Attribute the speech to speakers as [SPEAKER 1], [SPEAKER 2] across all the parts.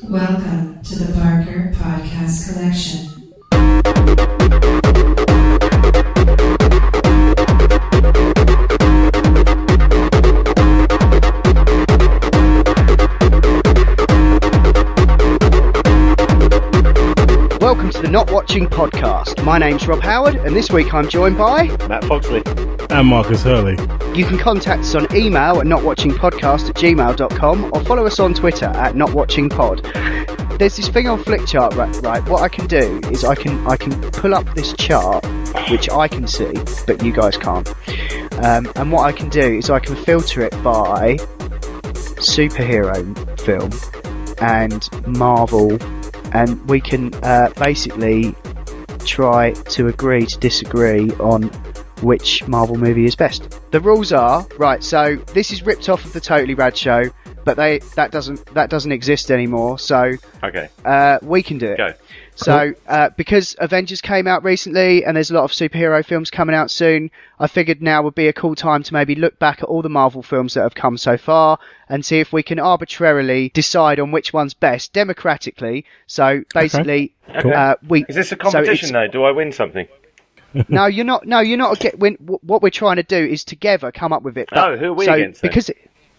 [SPEAKER 1] Welcome to the Parker Podcast Collection.
[SPEAKER 2] Welcome to the Not Watching Podcast. My name's Rob Howard, and this week I'm joined by
[SPEAKER 3] Matt Foxley
[SPEAKER 4] and Marcus Hurley.
[SPEAKER 2] You can contact us on email at notwatchingpodcast@gmail.com or follow us on Twitter at notwatchingpod. There's this thing on Flickchart, right? What I can do is I can pull up this chart, which I can see, but you guys can't. And what I can do is I can filter it by superhero film and Marvel, and we can basically try to agree to disagree on which Marvel movie is best. The rules are, right, so this is ripped off of the Totally Rad show, but that doesn't exist anymore, so
[SPEAKER 3] okay,
[SPEAKER 2] we can do it.
[SPEAKER 3] Go.
[SPEAKER 2] So because Avengers came out recently and there's a lot of superhero films coming out soon, I figured now would be a cool time to maybe look back at all the Marvel films that have come so far and see if we can arbitrarily decide on which one's best democratically. So basically,
[SPEAKER 3] Cool. Is this a competition though? Do I win something?
[SPEAKER 2] No, you're not. No, you're not. What we're trying to do is together come up with it.
[SPEAKER 3] But, who are we against?
[SPEAKER 2] Because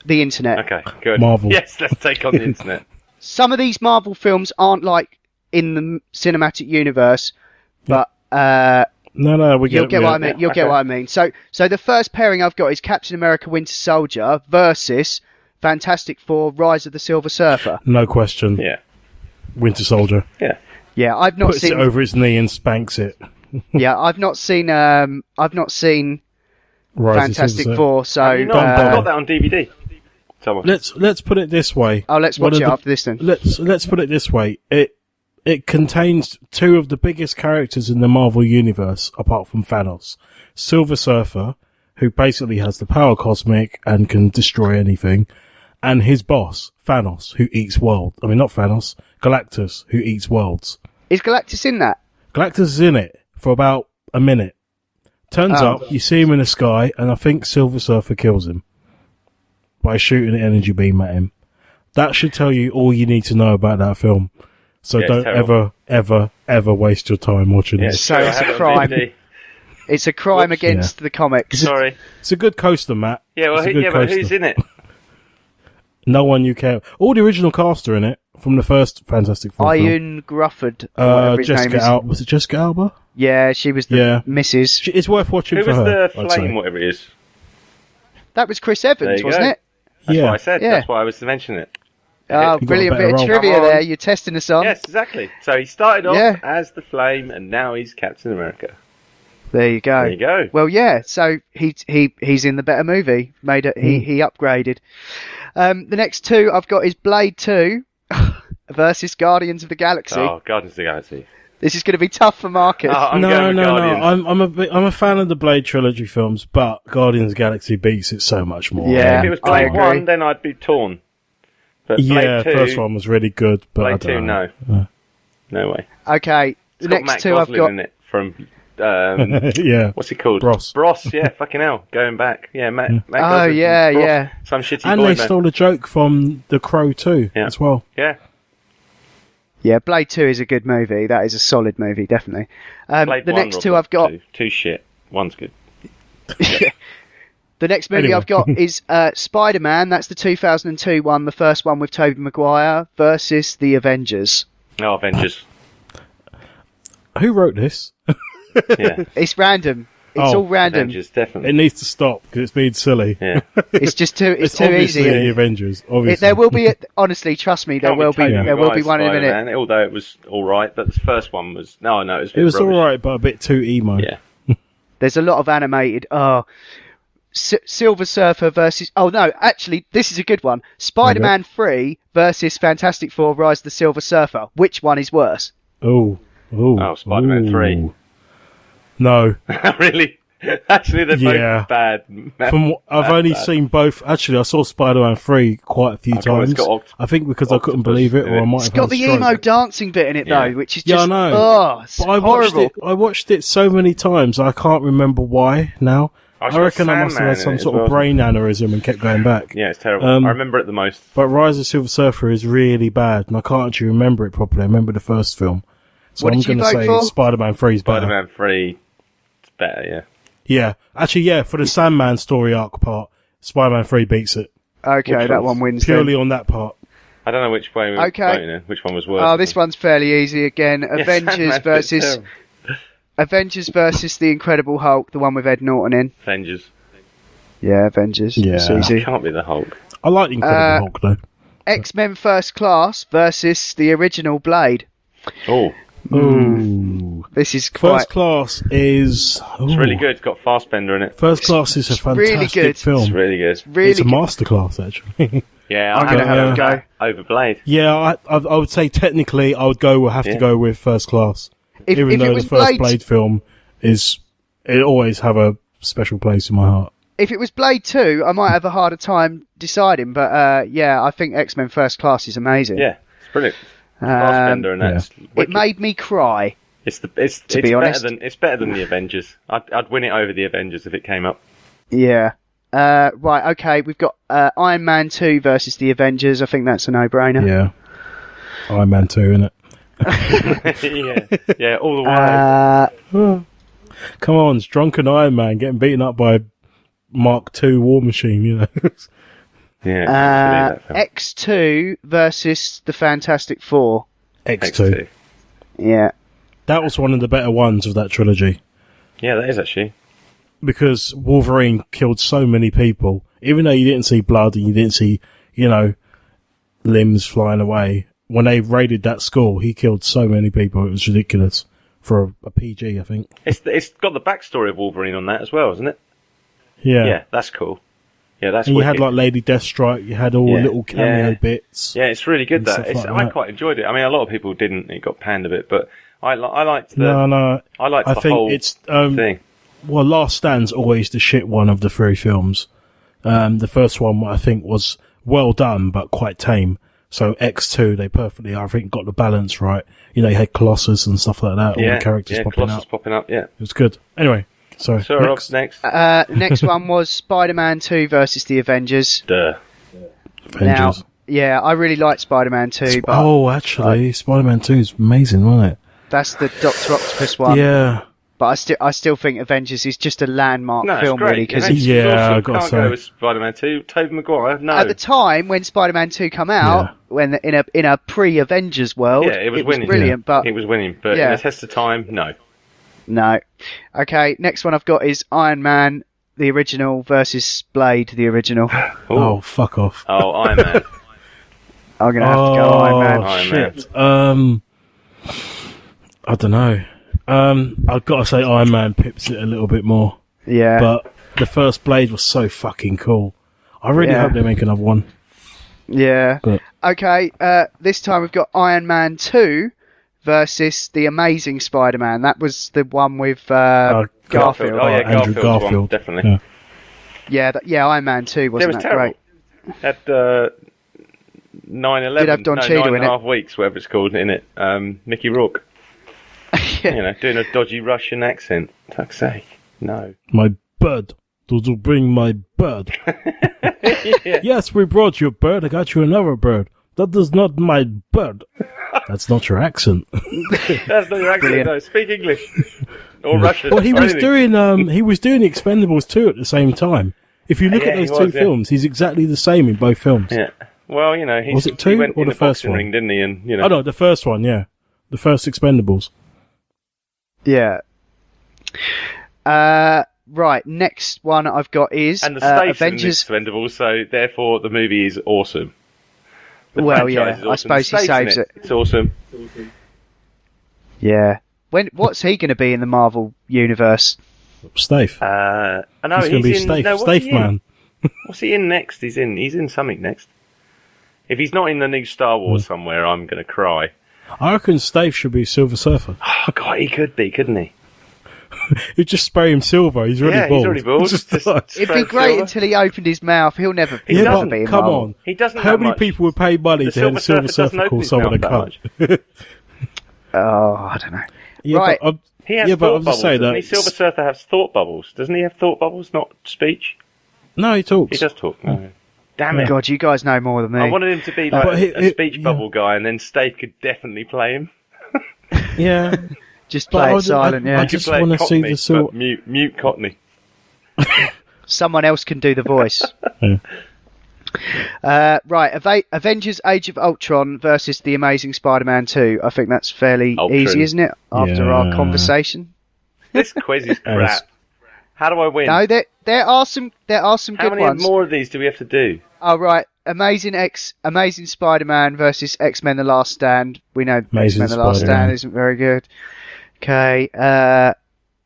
[SPEAKER 2] the internet.
[SPEAKER 3] Okay, good.
[SPEAKER 4] Marvel.
[SPEAKER 3] Yes, let's take on the internet.
[SPEAKER 2] Some of these Marvel films aren't like in the cinematic universe, but
[SPEAKER 4] No,
[SPEAKER 2] you'll get what I mean. You'll get what I mean. So the first pairing I've got is Captain America: Winter Soldier versus Fantastic Four: Rise of the Silver Surfer.
[SPEAKER 4] No question.
[SPEAKER 3] Yeah.
[SPEAKER 4] Winter Soldier.
[SPEAKER 3] Yeah.
[SPEAKER 2] Yeah, I've not
[SPEAKER 4] Puts
[SPEAKER 2] seen
[SPEAKER 4] it over its knee and spanks it.
[SPEAKER 2] Yeah, I've not seen Fantastic Four. So
[SPEAKER 3] I've got that on DVD. Someone.
[SPEAKER 4] Let's put it this way.
[SPEAKER 2] Oh, let's watch it after this then.
[SPEAKER 4] Let's put it this way. It contains two of the biggest characters in the Marvel universe, apart from Thanos. Silver Surfer, who basically has the power cosmic and can destroy anything, and his boss, Thanos, who eats worlds. I mean, not Thanos, Galactus, who eats worlds.
[SPEAKER 2] Is Galactus in that?
[SPEAKER 4] Galactus is in it for about a minute. Turns up, you see him in the sky, and I think Silver Surfer kills him by shooting an energy beam at him. That should tell you all you need to know about that film. So don't ever waste your time watching it.
[SPEAKER 2] So it's a crime. It's a crime against the comics.
[SPEAKER 3] Sorry.
[SPEAKER 4] It's a good coaster, Matt.
[SPEAKER 3] Yeah, well, but who's in it?
[SPEAKER 4] No one you care. All the original cast are in it from the first Fantastic Four film.
[SPEAKER 2] Ian Grufford.
[SPEAKER 4] Jessica Alba. Was it Jessica Alba?
[SPEAKER 2] Yeah, she was the Mrs.
[SPEAKER 4] It's worth watching
[SPEAKER 3] Who
[SPEAKER 4] for her.
[SPEAKER 3] Who was the flame, whatever it is?
[SPEAKER 2] That was Chris Evans, wasn't it?
[SPEAKER 3] That's what I said. Yeah. That's why I was mentioning it.
[SPEAKER 2] Oh, brilliant bit of trivia there. You're testing us on.
[SPEAKER 3] Yes, exactly. So he started off as the Flame, and now he's Captain America.
[SPEAKER 2] There you go.
[SPEAKER 3] There you go.
[SPEAKER 2] Well, yeah. So he's in the better movie. He upgraded. The next two I've got is Blade 2 versus Guardians of the Galaxy.
[SPEAKER 3] Oh, Guardians of the Galaxy.
[SPEAKER 2] This is going to be tough for Marcus.
[SPEAKER 4] No. I'm a fan of the Blade trilogy films, but Guardians of the Galaxy beats it so much more.
[SPEAKER 2] Yeah,
[SPEAKER 3] if it was Blade 1, then I'd be torn. But Blade 2,
[SPEAKER 4] first one was really good, but
[SPEAKER 3] Blade 2, no. No way.
[SPEAKER 2] Okay, the next
[SPEAKER 3] Matt
[SPEAKER 2] two
[SPEAKER 3] Gosling
[SPEAKER 2] I've got
[SPEAKER 3] in it from what's it called?
[SPEAKER 4] Bros,
[SPEAKER 3] yeah, fucking hell, going back. Yeah, Matt
[SPEAKER 2] Oh,
[SPEAKER 3] Gosling
[SPEAKER 2] yeah,
[SPEAKER 3] from Bros,
[SPEAKER 2] yeah.
[SPEAKER 3] some shitty
[SPEAKER 4] and
[SPEAKER 3] boy
[SPEAKER 4] they
[SPEAKER 3] band.
[SPEAKER 4] stole a joke from The Crow too, as well.
[SPEAKER 3] Yeah.
[SPEAKER 2] Yeah, Blade 2 is a good movie. That is a solid movie, definitely.
[SPEAKER 3] Blade
[SPEAKER 2] the
[SPEAKER 3] 1,
[SPEAKER 2] next two I've got...
[SPEAKER 3] Two shit. One's good.
[SPEAKER 2] The next movie I've got is Spider-Man. That's the 2002 one, the first one with Tobey Maguire, versus the Avengers.
[SPEAKER 3] Oh, Avengers.
[SPEAKER 4] Who wrote this?
[SPEAKER 3] Yeah.
[SPEAKER 2] It's random. It's all random.
[SPEAKER 3] Avengers, definitely.
[SPEAKER 4] It needs to stop because it's being silly.
[SPEAKER 3] Yeah.
[SPEAKER 2] It's just too. It's too
[SPEAKER 4] obviously
[SPEAKER 2] easy.
[SPEAKER 4] The Avengers. Obviously.
[SPEAKER 2] There will be. Honestly, trust me. There will be one in a minute.
[SPEAKER 3] Although it was all right, but the first one was it was
[SPEAKER 4] all right, but a bit too emo.
[SPEAKER 3] Yeah.
[SPEAKER 2] There's a lot of animated. Silver Surfer versus... Oh, no, actually, this is a good one. Spider-Man 3 versus Fantastic Four: Rise of the Silver Surfer. Which one is worse?
[SPEAKER 3] Oh, Spider-Man 3.
[SPEAKER 4] No.
[SPEAKER 3] Really? Actually, they're both bad.
[SPEAKER 4] I've only seen both. Actually, I saw Spider-Man 3 quite a few times. I think because I couldn't believe it, or I might have
[SPEAKER 2] got the emo dancing bit in it, though, which is just...
[SPEAKER 4] I know.
[SPEAKER 2] Oh, it's
[SPEAKER 4] but
[SPEAKER 2] horrible.
[SPEAKER 4] I watched it so many times, I can't remember why now. I reckon I must have had some sort of brain aneurysm and kept going back.
[SPEAKER 3] Yeah, it's terrible. I remember it the most.
[SPEAKER 4] But Rise of the Silver Surfer is really bad, and I can't actually remember it properly. I remember the first film. So I'm going to say Spider-Man 3 is better.
[SPEAKER 3] Spider-Man 3 is better, yeah.
[SPEAKER 4] Yeah. Actually, yeah, for the Sandman story arc part, Spider-Man 3 beats it.
[SPEAKER 2] Okay, that one wins.
[SPEAKER 4] Purely on that part.
[SPEAKER 3] I don't know which way we were voting in, which one was worse.
[SPEAKER 2] Oh, this one's fairly easy again. Avengers versus the Incredible Hulk, the one with Ed Norton in.
[SPEAKER 3] Avengers.
[SPEAKER 2] Yeah, Avengers.
[SPEAKER 4] Yeah.
[SPEAKER 2] It's easy.
[SPEAKER 3] It can't be the Hulk.
[SPEAKER 4] I like the Incredible Hulk, though.
[SPEAKER 2] X-Men First Class versus the original Blade.
[SPEAKER 3] Oh.
[SPEAKER 4] Ooh.
[SPEAKER 2] This is
[SPEAKER 4] First Class is...
[SPEAKER 3] It's really good. It's got Fassbender in it.
[SPEAKER 4] First Class is a fantastic
[SPEAKER 2] really
[SPEAKER 4] film.
[SPEAKER 3] It's really good.
[SPEAKER 2] It's
[SPEAKER 4] a masterclass, actually.
[SPEAKER 3] Yeah,
[SPEAKER 2] I'm going to have to go.
[SPEAKER 3] Over Blade.
[SPEAKER 4] Yeah, I would say technically I would have to go with First Class. Even though the first Blade film it always have a special place in my heart.
[SPEAKER 2] If it was Blade 2, I might have a harder time deciding, but yeah, I think X-Men First Class is amazing.
[SPEAKER 3] Yeah, it's brilliant. Fassbender and that's
[SPEAKER 2] it made me cry.
[SPEAKER 3] It's better than the Avengers. I'd win it over the Avengers if it came up.
[SPEAKER 2] Yeah. Right, okay, we've got Iron Man 2 versus the Avengers. I think that's a no-brainer.
[SPEAKER 4] Yeah. Iron Man 2, innit?
[SPEAKER 3] yeah, all the way.
[SPEAKER 4] Come on, it's drunken Iron Man getting beaten up by Mark II War Machine, you know.
[SPEAKER 3] Yeah.
[SPEAKER 2] X2 versus the Fantastic Four.
[SPEAKER 4] X2.
[SPEAKER 2] Yeah.
[SPEAKER 4] That was one of the better ones of that trilogy.
[SPEAKER 3] Yeah, that is actually.
[SPEAKER 4] Because Wolverine killed so many people, even though you didn't see blood and you didn't see, limbs flying away. When they raided that school, he killed so many people, it was ridiculous. For a PG, I think.
[SPEAKER 3] It's got the backstory of Wolverine on that as well, isn't it?
[SPEAKER 4] Yeah.
[SPEAKER 3] Yeah, that's cool. Yeah, that's.
[SPEAKER 4] And you had like Lady Deathstrike. You had all little cameo bits.
[SPEAKER 3] Yeah, it's really good. I quite enjoyed it. I mean, a lot of people didn't. It got panned a bit, but I liked the.
[SPEAKER 4] No.
[SPEAKER 3] I liked the
[SPEAKER 4] think
[SPEAKER 3] whole
[SPEAKER 4] it's
[SPEAKER 3] thing.
[SPEAKER 4] Well, Last Stand's always the shit one of the three films. The first one I think was well done but quite tame. So X2, they perfectly, I think, got the balance right. You had Colossus and stuff like that. All the characters
[SPEAKER 3] popping up. Yeah,
[SPEAKER 4] it was good. Anyway. So
[SPEAKER 3] Rob's next.
[SPEAKER 2] Next one was Spider-Man 2 versus the Avengers.
[SPEAKER 4] Avengers.
[SPEAKER 2] Now, I really liked Spider-Man 2.
[SPEAKER 4] Actually, Spider-Man 2 is amazing, wasn't it?
[SPEAKER 2] That's the Dr. Octopus one.
[SPEAKER 4] Yeah.
[SPEAKER 2] But I still think Avengers is just a landmark film, really.
[SPEAKER 3] Because
[SPEAKER 4] I got to say,
[SPEAKER 3] go with Spider-Man 2. Tobey Maguire. No.
[SPEAKER 2] At the time when Spider-Man 2 came out, when in a pre-Avengers world,
[SPEAKER 3] it was winning.
[SPEAKER 2] Brilliant, but
[SPEAKER 3] it was winning. But in a test of time, no.
[SPEAKER 2] No. Okay, next one I've got is Iron Man, the original, versus Blade, the original.
[SPEAKER 4] Oh, fuck off.
[SPEAKER 3] Oh, Iron Man.
[SPEAKER 2] I'm going to have to go Iron Man.
[SPEAKER 4] Shit. I don't know. I've got to say Iron Man pips it a little bit more.
[SPEAKER 2] Yeah.
[SPEAKER 4] But the first Blade was so fucking cool. I really hope they make another one.
[SPEAKER 2] Yeah.
[SPEAKER 4] But.
[SPEAKER 2] Okay, this time we've got Iron Man 2 versus The Amazing Spider-Man. That was the one with Garfield.
[SPEAKER 3] Oh, yeah,
[SPEAKER 4] Andrew Garfield.
[SPEAKER 3] One, definitely.
[SPEAKER 2] Yeah, Iron Man 2 wasn't that
[SPEAKER 3] terrible.
[SPEAKER 2] Great?
[SPEAKER 3] Had 9/11.
[SPEAKER 2] Did have Don Cheadle in it.
[SPEAKER 3] 9.5 weeks, whatever it's called, in it. Mickey Rourke. Doing a dodgy Russian accent. Fuck's sake. No.
[SPEAKER 4] My bird. Did you bring my bird? Yes, we brought you a bird. I got you another bird. That is not my bird. That's not your accent.
[SPEAKER 3] That's not your accent. Brilliant. No, speak English or Russian.
[SPEAKER 4] Well, he was doing Expendables 2 at the same time. If you look at those two films, he's exactly the same in both films.
[SPEAKER 3] Yeah. Well,
[SPEAKER 4] was it 2 or the first one?
[SPEAKER 3] Ring, didn't he? And
[SPEAKER 4] Oh no, the first one. Yeah, the first Expendables.
[SPEAKER 2] Yeah. Right. Next one I've got is
[SPEAKER 3] and the stakes
[SPEAKER 2] Avengers.
[SPEAKER 3] In Expendables, so therefore the movie is awesome.
[SPEAKER 2] Well, yeah, I suppose he saves it.
[SPEAKER 3] It's awesome.
[SPEAKER 2] Yeah. What's he going to be in the Marvel universe?
[SPEAKER 4] Stafe.
[SPEAKER 3] I know
[SPEAKER 4] he's going to be Stafe. Stafe man.
[SPEAKER 3] What's he in next? He's in something next. If he's not in the new Star Wars somewhere, I'm going to cry.
[SPEAKER 4] I reckon Stafe should be Silver Surfer.
[SPEAKER 3] Oh God, he could be, couldn't he?
[SPEAKER 4] He'd just spray him silver. He's already bald.
[SPEAKER 3] He's already bald.
[SPEAKER 2] It'd be great until he opened his mouth. He'll never be.
[SPEAKER 4] Come on.
[SPEAKER 3] He doesn't.
[SPEAKER 4] How many people would pay money to have a Silver Surfer call someone a cunt?
[SPEAKER 2] Oh, I don't know.
[SPEAKER 4] Yeah,
[SPEAKER 2] right.
[SPEAKER 3] He has
[SPEAKER 4] Yeah, but
[SPEAKER 3] thought
[SPEAKER 4] I'm just
[SPEAKER 3] bubbles,
[SPEAKER 4] saying
[SPEAKER 3] doesn't he?
[SPEAKER 4] that
[SPEAKER 3] Silver Surfer has thought bubbles. Doesn't he have thought bubbles, not speech?
[SPEAKER 4] No, he talks.
[SPEAKER 3] He does talk. No. Damn it.
[SPEAKER 2] God, you guys know more than me.
[SPEAKER 3] I wanted him to be like
[SPEAKER 4] But
[SPEAKER 3] a speech bubble guy, and then Stave could definitely play him.
[SPEAKER 4] Yeah.
[SPEAKER 2] Just play it silent,
[SPEAKER 4] I
[SPEAKER 2] yeah.
[SPEAKER 4] just
[SPEAKER 3] Play it
[SPEAKER 4] want to see
[SPEAKER 3] Cockney,
[SPEAKER 4] the sort.
[SPEAKER 3] but mute Cockney.
[SPEAKER 2] Someone else can do the voice.
[SPEAKER 4] Yeah.
[SPEAKER 2] Right, Avengers Age of Ultron versus The Amazing Spider-Man 2. I think that's fairly
[SPEAKER 3] Ultron.
[SPEAKER 2] easy, isn't it? After our conversation.
[SPEAKER 3] This quiz is crap. How do I win?
[SPEAKER 2] No, there are some
[SPEAKER 3] How
[SPEAKER 2] good
[SPEAKER 3] many
[SPEAKER 2] ones.
[SPEAKER 3] more of these do we have to do?
[SPEAKER 2] Oh, right. Amazing Spider-Man versus X-Men The Last Stand. We know
[SPEAKER 4] Amazing
[SPEAKER 2] X-Men The Last
[SPEAKER 4] Spider-Man.
[SPEAKER 2] Stand isn't very good. Okay.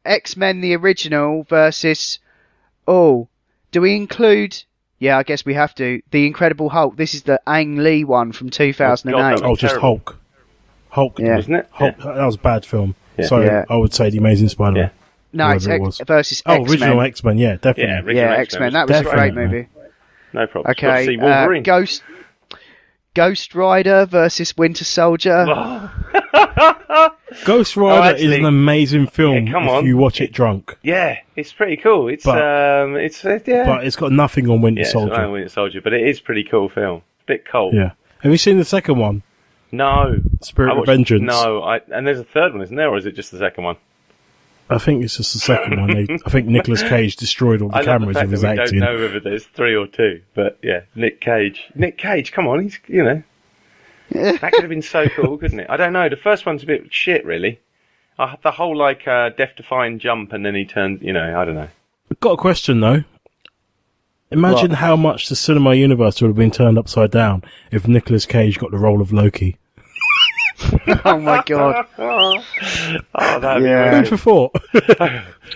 [SPEAKER 2] X-Men The Original versus... Oh, do we include... Yeah, I guess we have to. The Incredible Hulk. This is the Ang Lee one from 2008.
[SPEAKER 3] Oh, God,
[SPEAKER 4] Oh, just
[SPEAKER 3] terrible.
[SPEAKER 4] Hulk. Hulk,
[SPEAKER 2] Yeah.
[SPEAKER 3] Wasn't it?
[SPEAKER 4] Hulk. That was a bad film.
[SPEAKER 3] Yeah.
[SPEAKER 4] So
[SPEAKER 2] Yeah.
[SPEAKER 4] I would say The Amazing Spider-Man.
[SPEAKER 2] No, it's
[SPEAKER 4] whoever it was.
[SPEAKER 2] versus
[SPEAKER 4] Oh,
[SPEAKER 2] X-Men.
[SPEAKER 4] original X-Men, yeah,
[SPEAKER 3] Yeah,
[SPEAKER 4] definitely.
[SPEAKER 3] original
[SPEAKER 2] Yeah, X-Men. That was a great
[SPEAKER 4] Definitely.
[SPEAKER 2] movie.
[SPEAKER 3] No problem. Got to
[SPEAKER 2] Okay.
[SPEAKER 3] see Wolverine.
[SPEAKER 2] Ghost Rider versus Winter Soldier.
[SPEAKER 4] Ghost Rider is
[SPEAKER 3] actually-
[SPEAKER 4] an amazing film
[SPEAKER 3] Yeah, come
[SPEAKER 4] if
[SPEAKER 3] on.
[SPEAKER 4] you watch it drunk,
[SPEAKER 3] Yeah, it's pretty cool. It's
[SPEAKER 4] But-
[SPEAKER 3] yeah.
[SPEAKER 4] but it's got nothing on Winter
[SPEAKER 3] Yeah, it's
[SPEAKER 4] Soldier.
[SPEAKER 3] not Winter Soldier, but it is pretty cool film. It's a bit cold.
[SPEAKER 4] Yeah. Have you seen the second one,
[SPEAKER 3] No.
[SPEAKER 4] Spirit
[SPEAKER 3] I
[SPEAKER 4] of
[SPEAKER 3] watched-
[SPEAKER 4] Vengeance?
[SPEAKER 3] No, and there's a third one, isn't there, or is it just the second one?
[SPEAKER 4] I think it's just the second one. I think Nicolas Cage destroyed all the
[SPEAKER 3] I love the
[SPEAKER 4] cameras
[SPEAKER 3] fact
[SPEAKER 4] with his
[SPEAKER 3] that we
[SPEAKER 4] acting.
[SPEAKER 3] don't know whether there's 3 or 2, but yeah, Nick Cage. Nick Cage, come on, he's, that could have been so cool, couldn't it? I don't know, the first one's a bit shit, really. The whole, death-defying jump, and then he turned, I don't know.
[SPEAKER 4] I've got a question though. Imagine how much the cinema universe would have been turned upside down if Nicolas Cage got the role of Loki.
[SPEAKER 2] Oh my god.
[SPEAKER 3] Oh, that'd
[SPEAKER 2] Yeah.
[SPEAKER 3] be
[SPEAKER 4] Food for thought.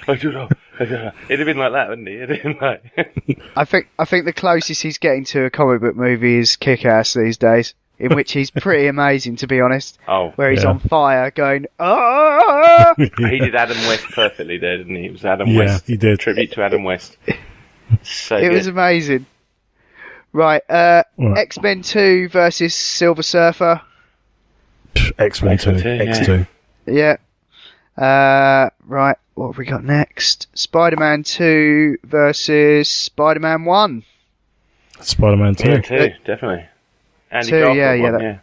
[SPEAKER 3] I don't know. It'd have been like that, wouldn't he? It'd have been like...
[SPEAKER 2] I think the closest he's getting to a comic book movie is Kick-Ass these days, in which he's pretty amazing, to be honest.
[SPEAKER 3] Oh,
[SPEAKER 2] Where he's
[SPEAKER 4] Yeah.
[SPEAKER 2] on fire, going, ah!
[SPEAKER 3] he did Adam West perfectly there, didn't he? It was Adam
[SPEAKER 4] Yeah,
[SPEAKER 3] West.
[SPEAKER 4] he did.
[SPEAKER 3] Tribute to Adam West. So
[SPEAKER 2] It
[SPEAKER 3] good.
[SPEAKER 2] was amazing. Right,
[SPEAKER 4] Right.
[SPEAKER 2] X-Men 2 versus Silver Surfer.
[SPEAKER 4] X-Men 2.
[SPEAKER 3] X-Men 2,
[SPEAKER 4] X2.
[SPEAKER 2] Yeah. Right, what have we got next? Spider-Man 2 versus Spider-Man 1.
[SPEAKER 4] Spider-Man 2.
[SPEAKER 3] Yeah, too, definitely. Andy
[SPEAKER 2] Two,
[SPEAKER 3] Garfield
[SPEAKER 2] yeah, yeah,
[SPEAKER 3] one,
[SPEAKER 2] that-
[SPEAKER 3] yeah.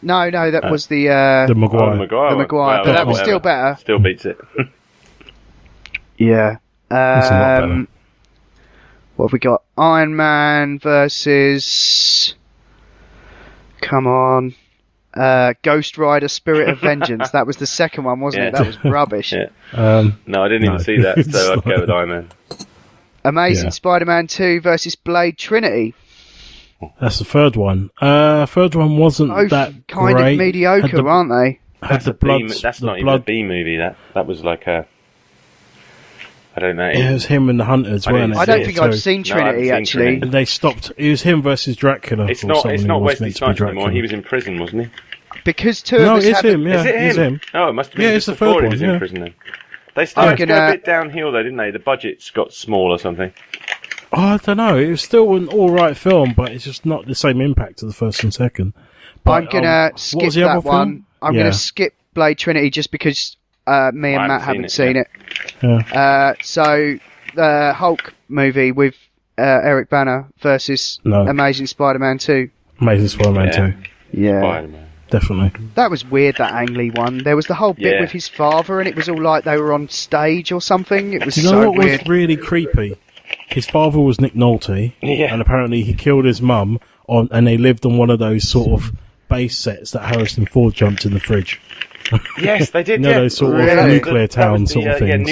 [SPEAKER 2] No, that was the
[SPEAKER 4] The
[SPEAKER 3] Oh,
[SPEAKER 4] Maguire.
[SPEAKER 3] the Maguire.
[SPEAKER 2] the
[SPEAKER 3] one.
[SPEAKER 2] Maguire, but that was
[SPEAKER 3] whatever.
[SPEAKER 2] still better.
[SPEAKER 3] Still beats it.
[SPEAKER 2] Yeah.
[SPEAKER 4] That's a lot better.
[SPEAKER 2] What have we got? Iron Man versus... Come on. Ghost Rider Spirit of Vengeance. That was the second one, wasn't
[SPEAKER 3] Yeah.
[SPEAKER 2] it? That was rubbish.
[SPEAKER 3] Yeah. No, I didn't
[SPEAKER 4] No.
[SPEAKER 3] even see that, so I'd go with Iron Man.
[SPEAKER 2] Amazing
[SPEAKER 4] Yeah.
[SPEAKER 2] Spider-Man 2 versus Blade Trinity.
[SPEAKER 4] That's the third one. Third one wasn't
[SPEAKER 2] Both
[SPEAKER 4] that
[SPEAKER 2] kind
[SPEAKER 4] great.
[SPEAKER 2] of mediocre,
[SPEAKER 4] Had the,
[SPEAKER 2] aren't they?
[SPEAKER 4] had
[SPEAKER 3] That's
[SPEAKER 4] the
[SPEAKER 3] a B.
[SPEAKER 4] blood.
[SPEAKER 3] That's
[SPEAKER 4] the
[SPEAKER 3] not even
[SPEAKER 4] blood.
[SPEAKER 3] a B movie. That was like a. I don't know.
[SPEAKER 4] Yeah, it was him and the Hunters,
[SPEAKER 3] I
[SPEAKER 4] weren't
[SPEAKER 3] didn't
[SPEAKER 4] it?
[SPEAKER 2] I don't
[SPEAKER 3] it,
[SPEAKER 2] think
[SPEAKER 4] So-
[SPEAKER 2] I've seen
[SPEAKER 3] No, I haven't
[SPEAKER 2] Trinity,
[SPEAKER 3] seen
[SPEAKER 2] actually.
[SPEAKER 3] Trinity.
[SPEAKER 4] And they stopped. It was him versus Dracula.
[SPEAKER 3] It's
[SPEAKER 4] or
[SPEAKER 3] not.
[SPEAKER 4] someone
[SPEAKER 3] It's
[SPEAKER 4] who
[SPEAKER 3] not
[SPEAKER 4] was
[SPEAKER 3] Wesley
[SPEAKER 4] meant to be
[SPEAKER 3] Snipes anymore.
[SPEAKER 4] Dracula.
[SPEAKER 3] He was in prison, wasn't he?
[SPEAKER 2] Because two
[SPEAKER 4] No,
[SPEAKER 2] of us
[SPEAKER 4] it's
[SPEAKER 2] had
[SPEAKER 4] him.
[SPEAKER 2] the-
[SPEAKER 4] Yeah,
[SPEAKER 3] Is it
[SPEAKER 4] it's
[SPEAKER 3] him?
[SPEAKER 4] him.
[SPEAKER 3] Oh, it must have been
[SPEAKER 4] Yeah,
[SPEAKER 3] just
[SPEAKER 4] it's the
[SPEAKER 3] before
[SPEAKER 4] third
[SPEAKER 3] he was
[SPEAKER 4] one,
[SPEAKER 3] in
[SPEAKER 4] yeah.
[SPEAKER 3] prison then. They started to go
[SPEAKER 2] gonna-
[SPEAKER 3] a bit downhill though, didn't they? The budgets got small or something.
[SPEAKER 4] Oh, I don't know. It was still an all right film, but it's just not the same impact as the first and second. But,
[SPEAKER 2] I'm gonna
[SPEAKER 4] what
[SPEAKER 2] skip
[SPEAKER 4] was the
[SPEAKER 2] that
[SPEAKER 4] other
[SPEAKER 2] one.
[SPEAKER 4] film?
[SPEAKER 2] I'm
[SPEAKER 4] Yeah.
[SPEAKER 2] gonna skip Blade Trinity just because me and
[SPEAKER 3] I
[SPEAKER 2] Matt
[SPEAKER 3] haven't
[SPEAKER 2] haven't
[SPEAKER 3] seen
[SPEAKER 2] seen
[SPEAKER 3] it,
[SPEAKER 2] it.
[SPEAKER 4] Yeah.
[SPEAKER 2] So the Hulk movie with Eric Banner versus
[SPEAKER 4] No.
[SPEAKER 2] Amazing Spider-Man 2.
[SPEAKER 4] Amazing Spider-Man
[SPEAKER 3] Yeah.
[SPEAKER 4] 2.
[SPEAKER 2] Yeah,
[SPEAKER 3] Spider-Man.
[SPEAKER 4] Definitely.
[SPEAKER 2] that was weird. That Ang Lee one. There was the whole bit
[SPEAKER 3] Yeah.
[SPEAKER 2] with his father, and it was all like they were on stage or something. It was
[SPEAKER 4] Do you know
[SPEAKER 2] so
[SPEAKER 4] what
[SPEAKER 2] weird.
[SPEAKER 4] was really creepy? His father was Nick Nolte,
[SPEAKER 3] Yeah.
[SPEAKER 4] and apparently he killed his mum and they lived on one of those sort of base sets that Harrison Ford jumped in the fridge.
[SPEAKER 3] Yes, they did.
[SPEAKER 4] You know,
[SPEAKER 3] yeah.
[SPEAKER 4] those sort
[SPEAKER 2] of
[SPEAKER 3] That was
[SPEAKER 4] nuclear town
[SPEAKER 3] the,
[SPEAKER 4] sort of
[SPEAKER 3] Yeah,
[SPEAKER 4] things.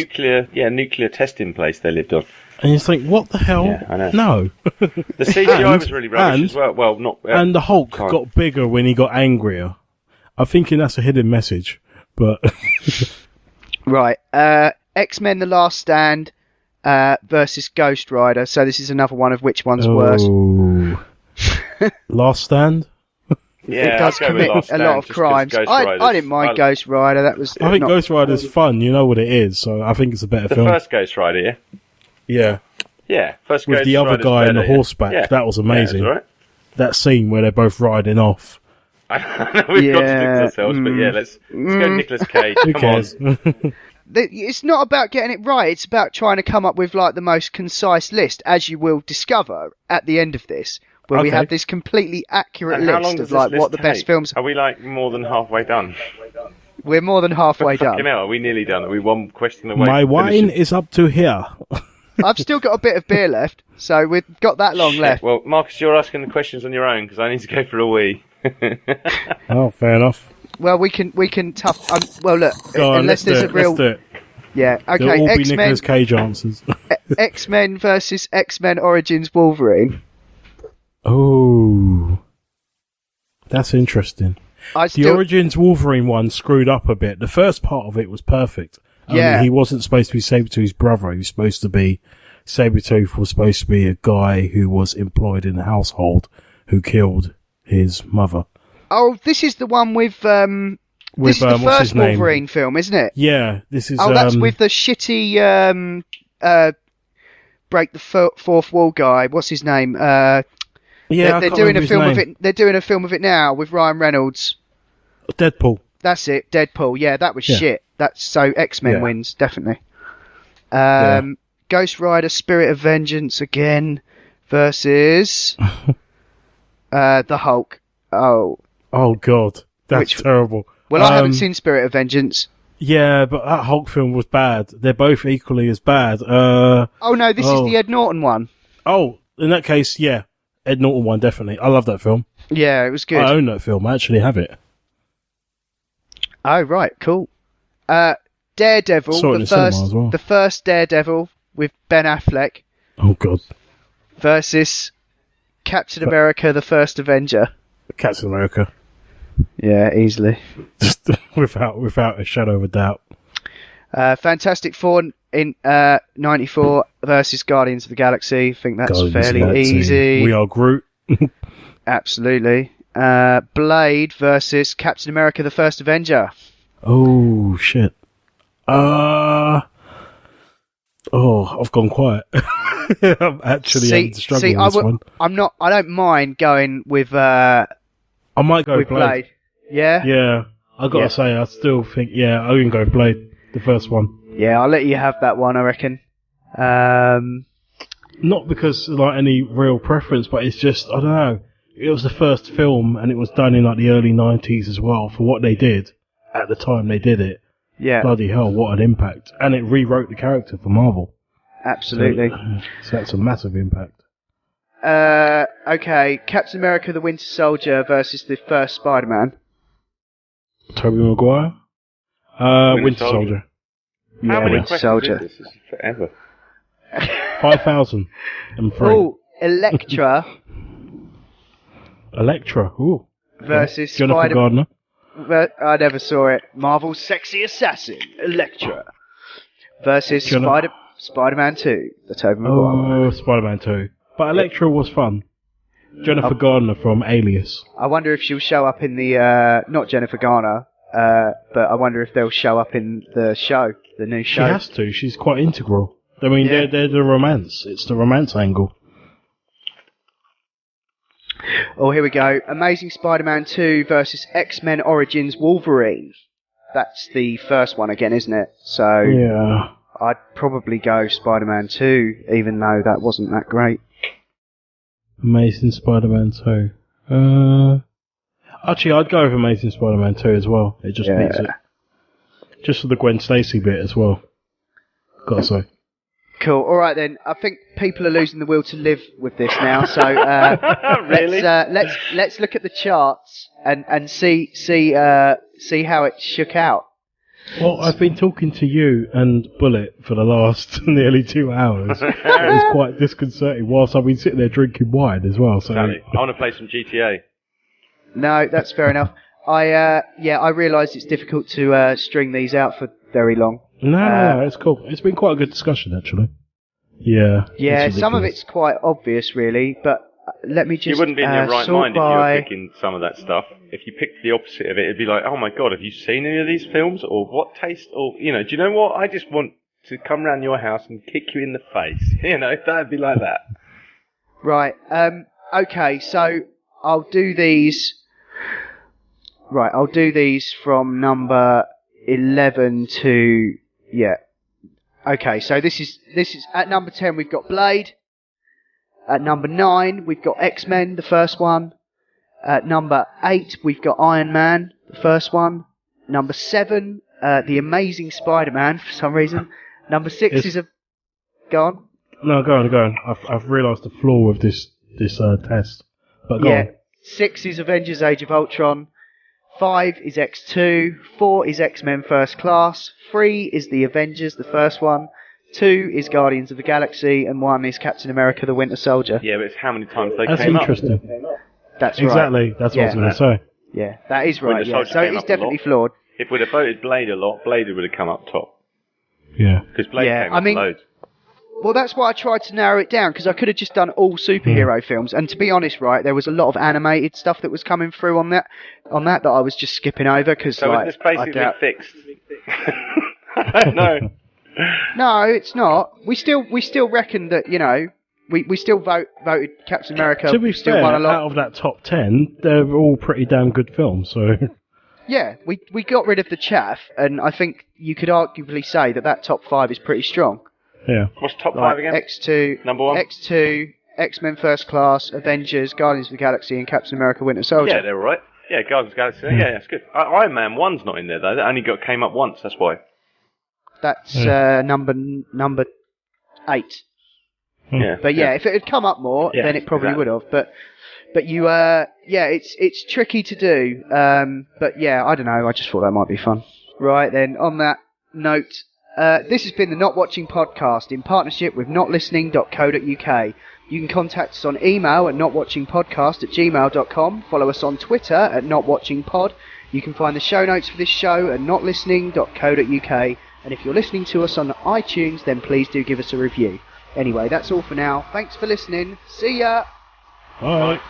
[SPEAKER 3] nuclear testing place they lived on.
[SPEAKER 4] And you think, what the hell?
[SPEAKER 3] Yeah, I know.
[SPEAKER 4] No.
[SPEAKER 3] The CGI
[SPEAKER 4] And-
[SPEAKER 3] was really rubbish
[SPEAKER 4] and-
[SPEAKER 3] as well. Well, not.
[SPEAKER 4] And the Hulk
[SPEAKER 3] can't-
[SPEAKER 4] got bigger when he got angrier. I'm thinking that's a hidden message, but
[SPEAKER 2] Right. X-Men: The Last Stand versus Ghost Rider. So this is another one of which one's worse.
[SPEAKER 4] Oh. Last Stand?
[SPEAKER 3] yeah,
[SPEAKER 2] It does
[SPEAKER 3] I'll go with
[SPEAKER 2] commit
[SPEAKER 3] Last
[SPEAKER 2] a lot
[SPEAKER 3] Stand
[SPEAKER 2] of
[SPEAKER 3] just 'cause
[SPEAKER 2] crimes.
[SPEAKER 3] Ghost
[SPEAKER 2] I
[SPEAKER 3] Riders-
[SPEAKER 2] didn't mind
[SPEAKER 3] I-
[SPEAKER 2] Ghost Rider. That was
[SPEAKER 4] I think
[SPEAKER 2] not-
[SPEAKER 4] Ghost Rider's fun. You know what it is, so I think it's a better
[SPEAKER 3] The
[SPEAKER 4] film.
[SPEAKER 3] first Ghost Rider, yeah.
[SPEAKER 4] Yeah.
[SPEAKER 3] Yeah, first
[SPEAKER 4] With
[SPEAKER 3] Ghost
[SPEAKER 4] the other
[SPEAKER 3] Rider's
[SPEAKER 4] guy on the
[SPEAKER 3] better,
[SPEAKER 4] horseback.
[SPEAKER 3] Yeah.
[SPEAKER 4] That was amazing.
[SPEAKER 3] Yeah, that's
[SPEAKER 4] That scene where they're both riding off.
[SPEAKER 3] right. I know we've
[SPEAKER 2] Yeah,
[SPEAKER 3] contradicted ourselves, but yeah, let's go Nicolas Cage.
[SPEAKER 4] Who
[SPEAKER 3] Come on.
[SPEAKER 4] cares?
[SPEAKER 2] It's not about getting it right. It's about trying to come up with like the most concise list, as you will discover at the end of this, where we
[SPEAKER 4] Okay.
[SPEAKER 2] have this completely accurate
[SPEAKER 3] And how long
[SPEAKER 2] list
[SPEAKER 3] does
[SPEAKER 2] of like
[SPEAKER 3] this
[SPEAKER 2] what
[SPEAKER 3] list
[SPEAKER 2] the best
[SPEAKER 3] take?
[SPEAKER 2] films.
[SPEAKER 3] Are we like more than halfway done?
[SPEAKER 2] We're more than halfway
[SPEAKER 3] Fucking
[SPEAKER 2] done.
[SPEAKER 3] hell, are we nearly done? Are we one question away?
[SPEAKER 4] My
[SPEAKER 3] from
[SPEAKER 4] wine
[SPEAKER 3] finishing?
[SPEAKER 4] is up to here.
[SPEAKER 2] I've still got a bit of beer left, so we've got that long
[SPEAKER 3] Shit.
[SPEAKER 2] left.
[SPEAKER 3] Well, Marcus, you're asking the questions on your own because I need to go for a wee.
[SPEAKER 4] Oh, fair enough.
[SPEAKER 2] Well, we can tough. Well, look,
[SPEAKER 4] Go on,
[SPEAKER 2] unless
[SPEAKER 4] let's
[SPEAKER 2] there's
[SPEAKER 4] do
[SPEAKER 2] a
[SPEAKER 4] it.
[SPEAKER 2] real,
[SPEAKER 4] Let's do it.
[SPEAKER 2] yeah,
[SPEAKER 4] They'll
[SPEAKER 2] okay.
[SPEAKER 4] all be
[SPEAKER 2] X-Men,
[SPEAKER 4] Nicolas Cage answers.
[SPEAKER 2] X-Men versus X-Men Origins Wolverine.
[SPEAKER 4] Oh, that's interesting.
[SPEAKER 2] I
[SPEAKER 4] The
[SPEAKER 2] still,
[SPEAKER 4] Origins Wolverine one screwed up a bit. The first part of it was perfect.
[SPEAKER 2] Yeah.
[SPEAKER 4] He wasn't supposed to be Sabretooth's brother. He was supposed to be... Sabretooth was supposed to be a guy who was employed in the household who killed his mother.
[SPEAKER 2] oh, this is the one with this is the
[SPEAKER 4] what's
[SPEAKER 2] first
[SPEAKER 4] his name?
[SPEAKER 2] Wolverine film, isn't it?
[SPEAKER 4] Yeah, this is...
[SPEAKER 2] Oh, that's with the shitty break the fourth wall guy. What's his name?
[SPEAKER 4] Yeah,
[SPEAKER 2] they're
[SPEAKER 4] I can't
[SPEAKER 2] doing
[SPEAKER 4] remember
[SPEAKER 2] a
[SPEAKER 4] his
[SPEAKER 2] film
[SPEAKER 4] name.
[SPEAKER 2] of it. They're doing a film of it now with Ryan Reynolds.
[SPEAKER 4] Deadpool.
[SPEAKER 2] That's it, Deadpool. Yeah, that was
[SPEAKER 4] Yeah.
[SPEAKER 2] shit. That's so X-Men
[SPEAKER 4] Yeah.
[SPEAKER 2] wins definitely.
[SPEAKER 4] Yeah.
[SPEAKER 2] Ghost Rider: Spirit of Vengeance again versus the Hulk. Oh,
[SPEAKER 4] Oh, God. That's
[SPEAKER 2] Which-
[SPEAKER 4] terrible.
[SPEAKER 2] well, I haven't seen Spirit of Vengeance.
[SPEAKER 4] Yeah, but that Hulk film was bad. They're both equally as bad.
[SPEAKER 2] Oh no, this is
[SPEAKER 4] Oh.
[SPEAKER 2] the Ed Norton one.
[SPEAKER 4] Oh, in that case, yeah. Ed Norton one, definitely. I love that film.
[SPEAKER 2] Yeah, it was good.
[SPEAKER 4] I own that film. I actually have it.
[SPEAKER 2] Oh right, cool. Daredevil,
[SPEAKER 4] Saw it in the cinema as well.
[SPEAKER 2] the first Daredevil with Ben Affleck
[SPEAKER 4] Oh, God.
[SPEAKER 2] versus Captain America: The First Avenger.
[SPEAKER 4] Captain America.
[SPEAKER 2] Yeah, easily.
[SPEAKER 4] Just without a shadow of a doubt.
[SPEAKER 2] Fantastic Four in '94 versus Guardians of the Galaxy. I think that's
[SPEAKER 4] Guardians of the
[SPEAKER 2] fairly
[SPEAKER 4] Galaxy.
[SPEAKER 2] easy.
[SPEAKER 4] We are Groot.
[SPEAKER 2] Absolutely. Blade versus Captain America: The First Avenger.
[SPEAKER 4] Oh, shit. I've gone quiet. I'm actually having to struggle with this one.
[SPEAKER 2] I'm not. I don't mind going with
[SPEAKER 4] I might go
[SPEAKER 2] with
[SPEAKER 4] Blade.
[SPEAKER 2] Blade. Yeah.
[SPEAKER 4] Yeah, I gotta
[SPEAKER 2] Yeah.
[SPEAKER 4] say, I still think, I can go Blade, the first one.
[SPEAKER 2] Yeah, I'll let you have that one. I reckon.
[SPEAKER 4] Not because like any real preference, but it's just, I don't know. It was the first film, and it was done in like the early 90s as well. For what they did at the time they did it,
[SPEAKER 2] Yeah,
[SPEAKER 4] bloody hell, what an impact! And it rewrote the character for Marvel.
[SPEAKER 2] absolutely.
[SPEAKER 4] So that's a massive impact.
[SPEAKER 2] Okay, Captain America: The Winter Soldier versus the first Spider-Man.
[SPEAKER 4] Tobey Maguire,
[SPEAKER 3] Winter
[SPEAKER 4] Winter
[SPEAKER 3] Soldier.
[SPEAKER 4] Soldier.
[SPEAKER 3] How
[SPEAKER 2] Yeah,
[SPEAKER 3] many
[SPEAKER 2] Winter
[SPEAKER 3] questions
[SPEAKER 2] Soldier.
[SPEAKER 3] is this? This is forever.
[SPEAKER 4] 5,003.
[SPEAKER 2] Oh, Elektra
[SPEAKER 4] Elektra. Ooh.
[SPEAKER 2] versus
[SPEAKER 4] Jennifer
[SPEAKER 2] Spider.
[SPEAKER 4] Gardner.
[SPEAKER 2] I never saw it. Marvel's sexy assassin, Elektra versus
[SPEAKER 4] Jennifer-
[SPEAKER 2] Spider-Man 2, the Tobey Maguire.
[SPEAKER 4] Oh, Spider-Man 2. But Elektra was fun. Jennifer Gardner from Alias.
[SPEAKER 2] I wonder if she'll show up in the not Jennifer Garner, but I wonder if they'll show up in the show, the new
[SPEAKER 4] She
[SPEAKER 2] show.
[SPEAKER 4] has to. She's quite integral. I mean,
[SPEAKER 2] Yeah.
[SPEAKER 4] they're the romance. It's the romance angle.
[SPEAKER 2] Oh, here we go. Amazing Spider-Man 2 versus X-Men Origins Wolverine. That's the first one again, isn't it? So
[SPEAKER 4] Yeah.
[SPEAKER 2] I'd probably go Spider-Man 2, even though that wasn't that great.
[SPEAKER 4] Amazing Spider-Man 2. Actually, I'd go with Amazing Spider-Man 2 as well. It just beats it. Just for the Gwen Stacy bit as well. Gotta say.
[SPEAKER 2] Cool. All right then. I think people are losing the will to live with this now. So
[SPEAKER 3] Really?
[SPEAKER 2] let's look at the charts and see how it shook out.
[SPEAKER 4] Well, I've been talking to you and Bullet for the last nearly 2 hours. It's quite disconcerting whilst I've been sitting there drinking wine as well. So
[SPEAKER 3] Sally, I want to play some GTA.
[SPEAKER 2] No, that's fair enough. I realise it's difficult to string these out for very long.
[SPEAKER 4] No, it's cool. It's been quite a good discussion, actually. Yeah.
[SPEAKER 2] Yeah,
[SPEAKER 4] it's
[SPEAKER 2] some of
[SPEAKER 4] ridiculous.
[SPEAKER 2] it's quite obvious, really. But let me just
[SPEAKER 3] You wouldn't be in your right
[SPEAKER 2] sort
[SPEAKER 3] mind if you
[SPEAKER 2] by...
[SPEAKER 3] were picking some of that stuff. If you picked the opposite of it, it'd be like, oh my god, have you seen any of these films? Or what taste? Or, do you know what? I just want to come round your house and kick you in the face. That'd be like that.
[SPEAKER 2] Right. Okay, so I'll do these... Right, I'll do these from number 11 to... Yeah. Okay, so this is at number 10 we've got Blade. At number 9 we've got X-Men, the first one. At number 8 we've got Iron Man, the first one. Number 7, The Amazing Spider-Man for some reason. Number 6 is a... Go on.
[SPEAKER 4] No, go on. I've realised the flaw with this test. But go on.
[SPEAKER 2] 6 is Avengers Age of Ultron. 5 is X2. 4 is X-Men First Class. 3 is The Avengers, the first one. 2 is Guardians of the Galaxy. And 1 is Captain America, the Winter Soldier.
[SPEAKER 3] Yeah, but it's how many times they
[SPEAKER 4] That's
[SPEAKER 3] came
[SPEAKER 4] interesting.
[SPEAKER 2] That's right.
[SPEAKER 4] Exactly. That's what I was going to say.
[SPEAKER 2] Yeah, that is right.
[SPEAKER 3] Winter
[SPEAKER 2] Yeah.
[SPEAKER 3] Soldier
[SPEAKER 2] So
[SPEAKER 3] came
[SPEAKER 2] it's
[SPEAKER 3] up a
[SPEAKER 2] definitely
[SPEAKER 3] lot.
[SPEAKER 2] flawed.
[SPEAKER 3] If we'd have voted Blade a lot, Blade would have come up top.
[SPEAKER 4] Yeah.
[SPEAKER 3] Because Blade
[SPEAKER 2] Yeah,
[SPEAKER 3] came
[SPEAKER 2] I
[SPEAKER 3] up
[SPEAKER 2] mean-
[SPEAKER 3] loads.
[SPEAKER 2] Well, that's why I tried to narrow it down, because I could have just done all superhero films. And to be honest, right, there was a lot of animated stuff that was coming through on that I was just skipping over, because
[SPEAKER 3] So
[SPEAKER 2] like,
[SPEAKER 3] is this basically
[SPEAKER 2] I doubt...
[SPEAKER 3] fixed? I don't know.
[SPEAKER 2] No, it's not. We still reckon that, you know, we still voted Captain America.
[SPEAKER 4] To be
[SPEAKER 2] still
[SPEAKER 4] fair,
[SPEAKER 2] won a lot.
[SPEAKER 4] out of that top 10, they're all pretty damn good films. So
[SPEAKER 2] Yeah, we got rid of the chaff, and I think you could arguably say that top 5 is pretty strong.
[SPEAKER 4] yeah.
[SPEAKER 3] What's top
[SPEAKER 2] Like
[SPEAKER 3] 5 again?
[SPEAKER 2] X2,
[SPEAKER 3] Number 1?
[SPEAKER 2] X2, X-Men First Class, Avengers, Guardians of the Galaxy, and Captain America Winter Soldier.
[SPEAKER 3] Yeah, they're all right. Yeah, Guardians of the Galaxy. Yeah, that's good. Iron Man 1's not in there, though. That only came up once, that's why.
[SPEAKER 2] That's number 8.
[SPEAKER 3] Yeah.
[SPEAKER 2] But yeah, if it had come up more,
[SPEAKER 3] Yeah,
[SPEAKER 2] then it probably
[SPEAKER 3] exactly.
[SPEAKER 2] would have. But you, it's tricky to do. But yeah, I don't know. I just thought that might be fun. Right then, on that note, this has been the Not Watching Podcast in partnership with notlistening.co.uk. You can contact us on email at notwatchingpodcast@gmail.com. Follow us on Twitter at notwatchingpod. You can find the show notes for this show at notlistening.co.uk. And if you're listening to us on iTunes, then please do give us a review. Anyway, that's all for now. Thanks for listening. See ya!
[SPEAKER 4] All right.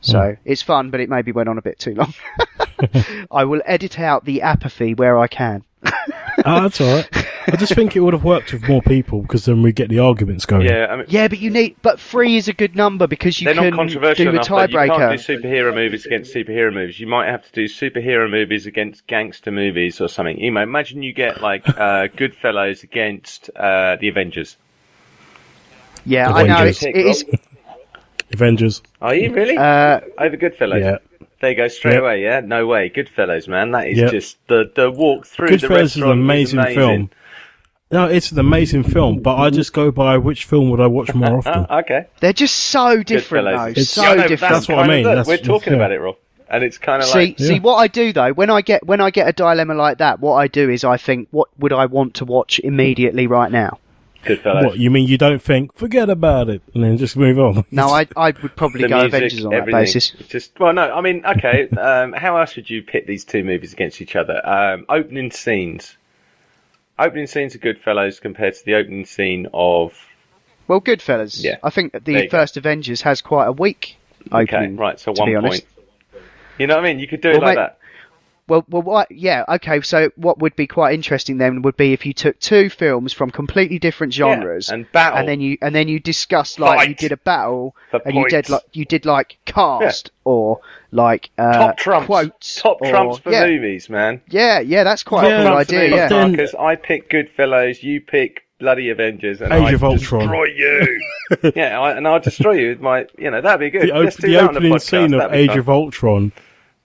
[SPEAKER 2] So, it's fun, but it maybe went on a bit too long. I will edit out the apathy where I can.
[SPEAKER 4] Oh, that's all right. I just think it would have worked with more people, because then we get the arguments going.
[SPEAKER 3] Yeah, I mean,
[SPEAKER 2] Yeah, but 3 is a good number because you
[SPEAKER 3] they're
[SPEAKER 2] can
[SPEAKER 3] not controversial
[SPEAKER 2] do a
[SPEAKER 3] enough that you can't
[SPEAKER 2] tiebreaker.
[SPEAKER 3] do superhero movies against superhero movies. You might have to do superhero movies against gangster movies or something. You know, imagine you get like Goodfellas against the Avengers.
[SPEAKER 2] Yeah, I know.
[SPEAKER 4] Avengers.
[SPEAKER 2] It is.
[SPEAKER 4] Avengers.
[SPEAKER 3] Are you really?
[SPEAKER 2] Uh,
[SPEAKER 3] Over Goodfellas?
[SPEAKER 4] Yeah.
[SPEAKER 3] There you go, straight
[SPEAKER 4] Yep.
[SPEAKER 3] away, yeah? No way. Goodfellas, man. That is
[SPEAKER 4] Yep.
[SPEAKER 3] just the walk through the
[SPEAKER 4] Goodfellas is an
[SPEAKER 3] restaurant
[SPEAKER 4] amazing film. No, it's an amazing film, but I just go by which film would I watch more often.
[SPEAKER 3] Okay.
[SPEAKER 2] they're just so different,
[SPEAKER 3] Goodfellas.
[SPEAKER 2] though.
[SPEAKER 3] It's-
[SPEAKER 2] So
[SPEAKER 3] Yeah, no,
[SPEAKER 2] different.
[SPEAKER 4] That's what I
[SPEAKER 3] kind of
[SPEAKER 4] mean.
[SPEAKER 3] it.
[SPEAKER 4] That's-
[SPEAKER 3] We're talking
[SPEAKER 4] yeah.
[SPEAKER 3] about it, Rob. And it's kind of
[SPEAKER 2] See,
[SPEAKER 3] like...
[SPEAKER 2] see what I do though. When I get a dilemma like that, what I do is I think, what would I want to watch immediately right now?
[SPEAKER 3] Goodfellas.
[SPEAKER 4] What, you mean you don't think, forget about it, and then just move on?
[SPEAKER 2] No, I would probably
[SPEAKER 3] The
[SPEAKER 2] go
[SPEAKER 3] music,
[SPEAKER 2] Avengers on that
[SPEAKER 3] everything.
[SPEAKER 2] basis.
[SPEAKER 3] It's just, well, no, I mean, okay, how else would you pit these two movies against each other? Opening scenes. Opening scenes of Goodfellas compared to the opening scene of...
[SPEAKER 2] Well, Goodfellas.
[SPEAKER 3] Yeah.
[SPEAKER 2] I think
[SPEAKER 3] There
[SPEAKER 2] the
[SPEAKER 3] you
[SPEAKER 2] first Avengers has quite a weak
[SPEAKER 3] Okay,
[SPEAKER 2] opening.
[SPEAKER 3] right, so
[SPEAKER 2] to
[SPEAKER 3] 1
[SPEAKER 2] be
[SPEAKER 3] point.
[SPEAKER 2] honest.
[SPEAKER 3] You know what I mean? You could do it
[SPEAKER 2] Well,
[SPEAKER 3] like
[SPEAKER 2] mate,
[SPEAKER 3] that.
[SPEAKER 2] Well, what? Yeah, okay. So what would be quite interesting then would be if you took two films from completely different genres
[SPEAKER 3] and battle.
[SPEAKER 2] and then you discussed like you
[SPEAKER 3] Fight.
[SPEAKER 2] did a battle,
[SPEAKER 3] For
[SPEAKER 2] and
[SPEAKER 3] points.
[SPEAKER 2] you did like cast or like
[SPEAKER 3] Top trumps.
[SPEAKER 2] quotes,
[SPEAKER 3] Top
[SPEAKER 2] or,
[SPEAKER 3] trumps for
[SPEAKER 2] yeah,
[SPEAKER 3] movies, man.
[SPEAKER 2] yeah, that's quite
[SPEAKER 4] Yeah,
[SPEAKER 2] a cool
[SPEAKER 3] Trumps for
[SPEAKER 2] idea.
[SPEAKER 3] movies,
[SPEAKER 2] Yeah,
[SPEAKER 4] Then-
[SPEAKER 3] Marcus. I pick Goodfellas, you pick bloody Avengers, and
[SPEAKER 4] Age
[SPEAKER 3] I
[SPEAKER 4] of Ultron.
[SPEAKER 3] destroy you. Yeah, and I'll destroy you with my, that'd be good. Let's do
[SPEAKER 4] The
[SPEAKER 3] that on the
[SPEAKER 4] opening
[SPEAKER 3] podcast,
[SPEAKER 4] scene of
[SPEAKER 3] that'd be
[SPEAKER 4] Age
[SPEAKER 3] fun.
[SPEAKER 4] of Ultron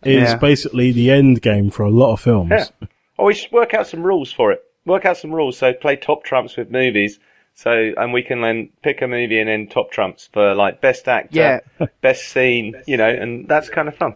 [SPEAKER 4] is
[SPEAKER 2] Yeah.
[SPEAKER 4] basically the end game for a lot of films.
[SPEAKER 3] Yeah. Oh, we should work out some rules for it. Work out some rules. So play top trumps with movies. So, and we can then pick a movie and then top trumps for like best actor,
[SPEAKER 2] Yeah.
[SPEAKER 3] best scene, and that's kind of fun.